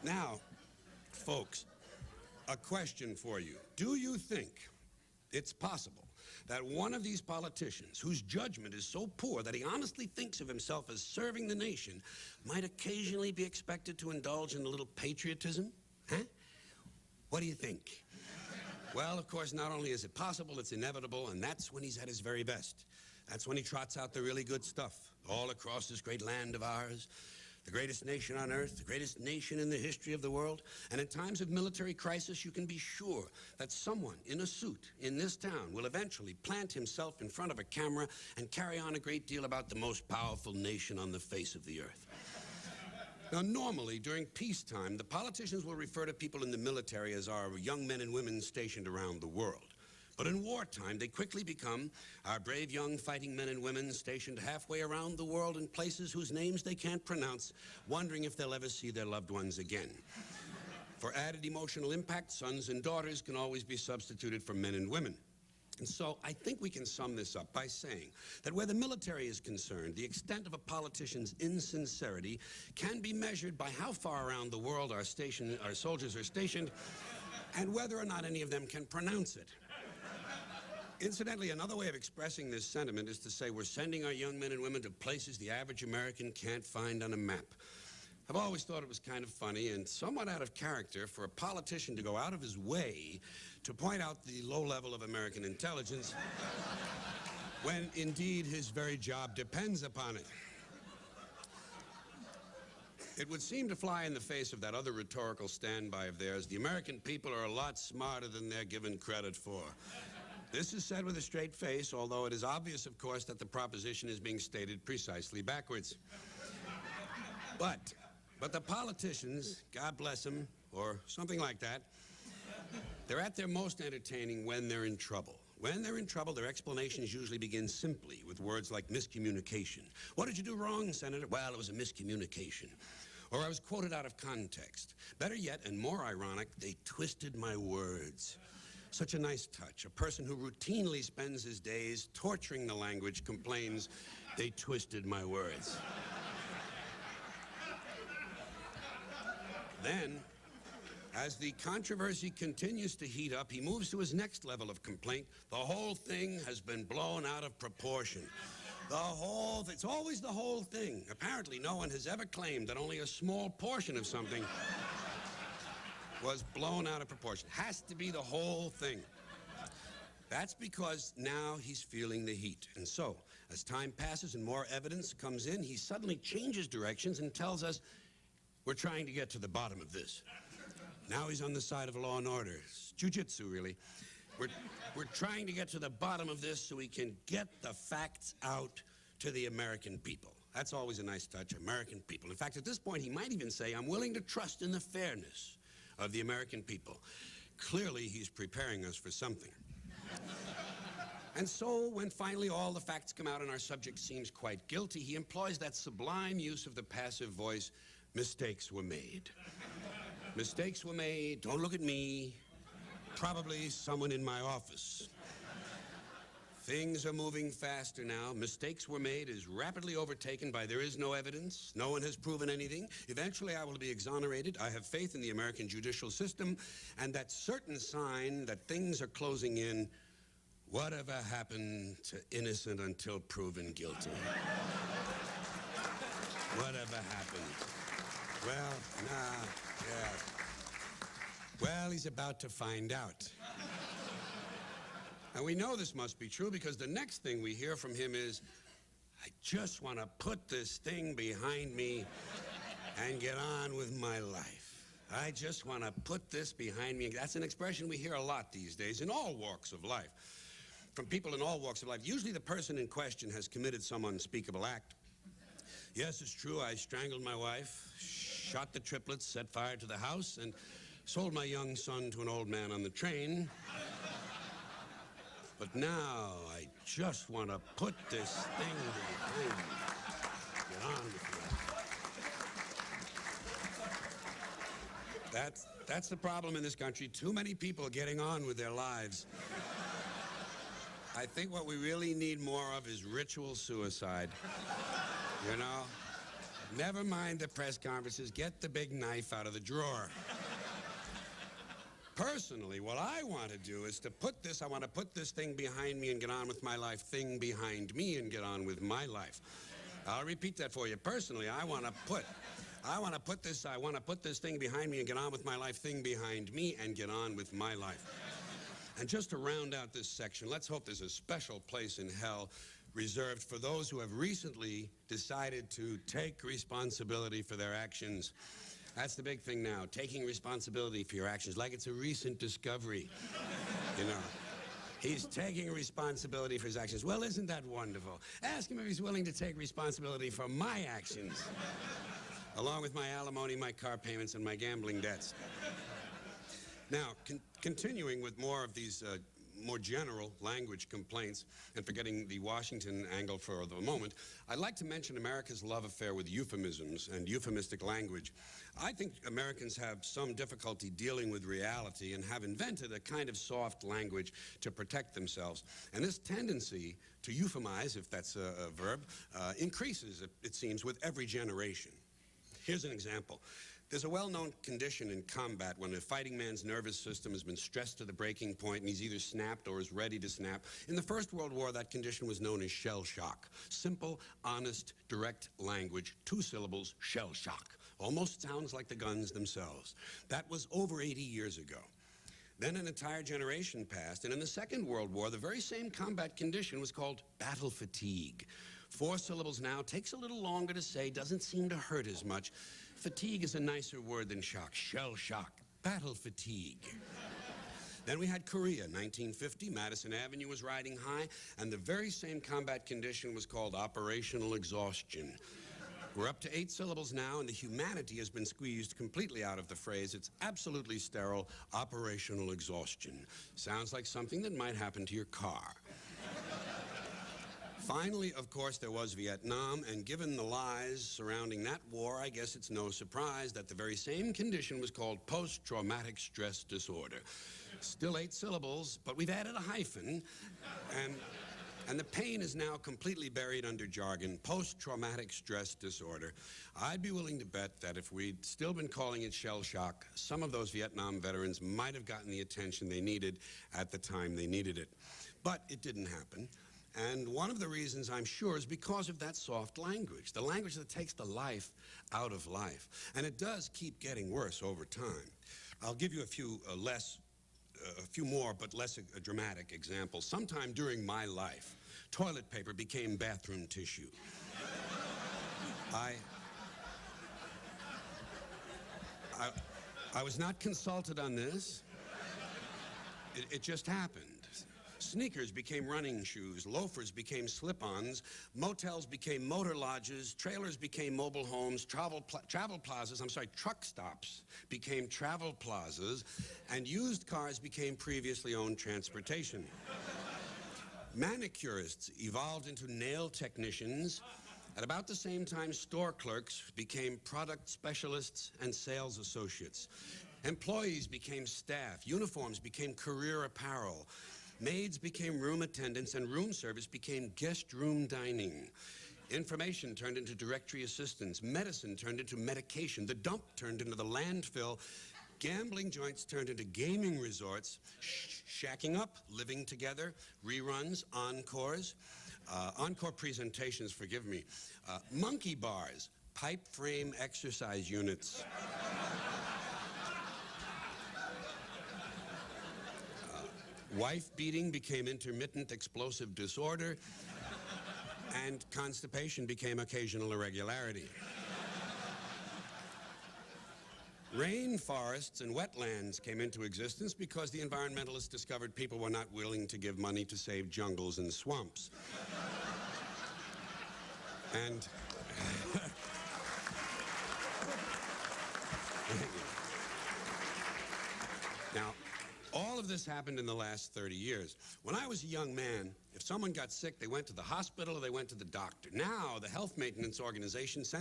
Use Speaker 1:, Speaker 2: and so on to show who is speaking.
Speaker 1: Now, folks, a question for you. Do you think it's possible that one of these politicians, whose judgment is so poor that he honestly thinks of himself as serving the nation, might occasionally be expected to indulge in a little patriotism? Huh? What do you think? Well, of course, not only is it possible, it's inevitable, and that's when he's at his very best. That's when he trots out the really good stuff all across this great land of ours. The greatest nation on earth, the greatest nation in the history of the world. And in times of military crisis, you can be sure that someone in a suit in this town will eventually plant himself in front of a camera and carry on a great deal about the most powerful nation on the face of the earth. Now, normally, during peacetime, the politicians will refer to people in the military as our young men and women stationed around the world. But in wartime, they quickly become our brave young fighting men and women stationed halfway around the world in places whose names they can't pronounce, wondering if they'll ever see their loved ones again. For added emotional impact, sons and daughters can always be substituted for men and women. And so I think we can sum this up by saying that where the military is concerned, the extent of a politician's insincerity can be measured by how far around the world our soldiers are stationed and whether or not any of them can pronounce it. Incidentally, another way of expressing this sentiment is to say we're sending our young men and women to places the average American can't find on a map. I've always thought it was kind of funny and somewhat out of character for a politician to go out of his way to point out the low level of American intelligence when, indeed, his very job depends upon it. It would seem to fly in the face of that other rhetorical standby of theirs. The American people are a lot smarter than they're given credit for. This is said with a straight face, although it is obvious, of course, that the proposition is being stated precisely backwards. But the politicians, God bless them, or something like that, they're at their most entertaining when they're in trouble. When they're in trouble, their explanations usually begin simply with words like miscommunication. What did you do wrong, Senator? Well, it was a miscommunication. Or I was quoted out of context. Better yet, and more ironic, they twisted my words. Such a nice touch. A person who routinely spends his days torturing the language complains, they twisted my words. Then, as the controversy continues to heat up, he moves to his next level of complaint. The whole thing has been blown out of proportion. It's always the whole thing. Apparently, no one has ever claimed that only a small portion of something was blown out of proportion. Has to be the whole thing. That's because now he's feeling the heat. And so, as time passes and more evidence comes in, he suddenly changes directions and tells us, we're trying to get to the bottom of this. Now he's on the side of law and order. It's jiu-jitsu, really. We're trying to get to the bottom of this so we can get the facts out to the American people. That's always a nice touch, American people. In fact, at this point, he might even say, I'm willing to trust in the fairness of the American people. Clearly, he's preparing us for something. And so, when finally all the facts come out and our subject seems quite guilty, he employs that sublime use of the passive voice, mistakes were made. Mistakes were made, don't look at me, probably someone in my office. Things are moving faster now. Mistakes were made is rapidly overtaken by there is no evidence. No one has proven anything. Eventually, I will be exonerated. I have faith in the American judicial system and that certain sign that things are closing in. Whatever happened to innocent until proven guilty? Whatever happened? Well, Well, he's about to find out. And we know this must be true because the next thing we hear from him is, I just want to put this thing behind me and get on with my life. I just want to put this behind me. That's an expression we hear a lot these days in all walks of life. From people in all walks of life. Usually the person in question has committed some unspeakable act. Yes, it's true, I strangled my wife, shot the triplets, set fire to the house, and sold my young son to an old man on the train. But now I just want to put this thing behind me. Get on with it. That's the problem in this country. Too many people getting on with their lives. I think what we really need more of is ritual suicide. You know? Never mind the press conferences. Get the big knife out of the drawer. Personally, what I want to do is I want to put this thing behind me and get on with my life. Thing behind me and get on with my life. I'll repeat that for you. Personally, I want to put this thing behind me and get on with my life. Thing behind me and get on with my life. And just to round out this section, let's hope there's a special place in hell reserved for those who have recently decided to take responsibility for their actions. That's the big thing now, taking responsibility for your actions, like it's a recent discovery. You know, he's taking responsibility for his actions. Well, isn't that wonderful? Ask him if he's willing to take responsibility for my actions, along with my alimony, my car payments, and my gambling debts. Now, continuing with more of these more general language complaints, and forgetting the Washington angle for the moment, I'd like to mention America's love affair with euphemisms and euphemistic language. I think Americans have some difficulty dealing with reality and have invented a kind of soft language to protect themselves. And this tendency to euphemize, if that's a verb, increases, it seems, with every generation. Here's an example. There's a well-known condition in combat when a fighting man's nervous system has been stressed to the breaking point and he's either snapped or is ready to snap. In the First World War, that condition was known as shell shock. Simple, honest, direct language, 2 syllables, shell shock. Almost sounds like the guns themselves. That was over 80 years ago. Then an entire generation passed, and in the Second World War, the very same combat condition was called battle fatigue. 4 syllables now, takes a little longer to say, doesn't seem to hurt as much. Fatigue is a nicer word than shock. Shell shock. Battle fatigue. Then we had Korea, 1950. Madison Avenue was riding high, and the very same combat condition was called operational exhaustion. We're up to 8 syllables now, and the humanity has been squeezed completely out of the phrase. It's absolutely sterile. Operational exhaustion. Sounds like something that might happen to your car. Finally, of course, there was Vietnam, and given the lies surrounding that war, I guess it's no surprise that the very same condition was called post-traumatic stress disorder. Still 8 syllables, but we've added a hyphen, and the pain is now completely buried under jargon, post-traumatic stress disorder. I'd be willing to bet that if we'd still been calling it shell shock, some of those Vietnam veterans might have gotten the attention they needed at the time they needed it. But it didn't happen. And one of the reasons, I'm sure, is because of that soft language, the language that takes the life out of life. And it does keep getting worse over time. I'll give you a few more, but less dramatic examples. Sometime during my life, toilet paper became bathroom tissue. I was not consulted on this. It just happened. Sneakers became running shoes, loafers became slip-ons, motels became motor lodges, trailers became mobile homes, truck stops became travel plazas, and used cars became previously owned transportation. Manicurists evolved into nail technicians. At about the same time, store clerks became product specialists and sales associates. Employees became staff, uniforms became career apparel. Maids became room attendants, and room service became guest room dining. Information turned into directory assistance. Medicine turned into medication. The dump turned into the landfill. Gambling joints turned into gaming resorts. Shacking up, living together, reruns, encores. Encore presentations, forgive me. Monkey bars, pipe frame exercise units. Wife beating became intermittent explosive disorder, and constipation became occasional irregularity. Rainforests and wetlands came into existence because the environmentalists discovered people were not willing to give money to save jungles and swamps. And now, all of this happened in the last 30 years. When I was a young man, if someone got sick, they went to the hospital or they went to the doctor. Now, the health maintenance organization sent